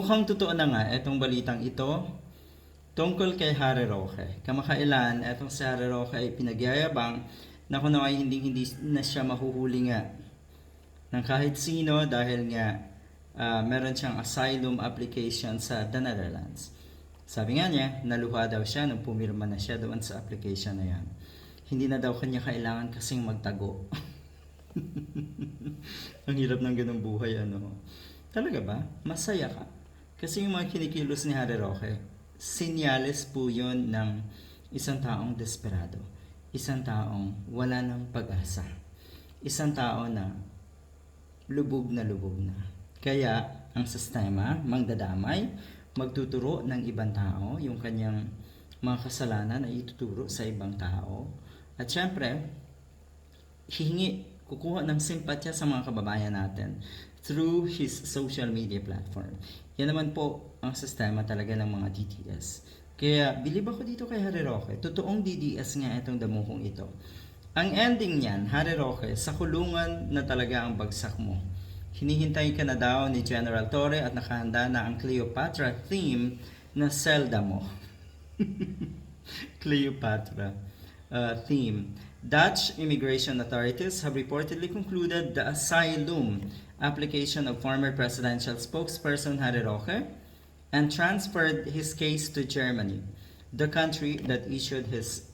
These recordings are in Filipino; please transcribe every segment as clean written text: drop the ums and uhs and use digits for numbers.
Mukhang totoo na nga itong balitang ito tungkol kay Harry Roque. Kamakailan, itong si Harry Roque ay pinagyayabang na kung ay hindi na siya mahuhuli nga ng kahit sino dahil nga meron siyang asylum application sa the Netherlands. Sabi nga niya, naluha daw siya nung pumirma na siya doon sa application na yan. Hindi na daw kanya kailangan kasing magtago. Ang hirap ng ganung buhay, ano. Talaga ba? Masaya ka? Kasi yung mga kinikilos ni Harry Roque, sinyales po yun ng isang taong desperado. Isang taong wala ng pag-asa. Isang tao na lubog na lubog na. Kaya, ang sistema, mangdadamay, magtuturo ng ibang tao, yung kanyang mga kasalanan ay ituturo sa ibang tao. At syempre, kukuha ng simpatya sa mga kababayan natin through his social media platform. Yan naman po ang sistema talaga ng mga DDS. Kaya, bilib ako dito kay Harry Roque. Totoong DDS nga itong damuhong ito. Ang ending niyan, Harry Roque, sa kulungan na talaga ang bagsak mo. Hinihintay ka na daw ni General Torre at nakahanda na ang Cleopatra theme na selda mo. Cleopatra theme. Dutch immigration authorities have reportedly concluded the asylum application of former presidential spokesperson Harry Roque and transferred his case to Germany, the country that issued his,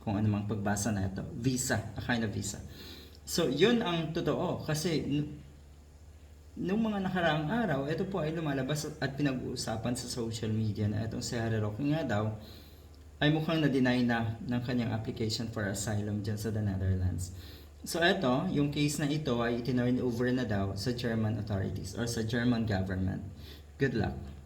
kung ano mang pagbasa na ito, visa, a kind of visa. So, yun ang totoo. Kasi, nung mga nakaraang araw, ito po ay lumalabas at pinag-uusapan sa social media na itong si Harry Roque nga daw, ay mukhang na-deny na ng kanyang application for asylum dyan sa the Netherlands. So ito, yung case na ito ay itinurn over na daw sa German authorities or sa German government. Good luck.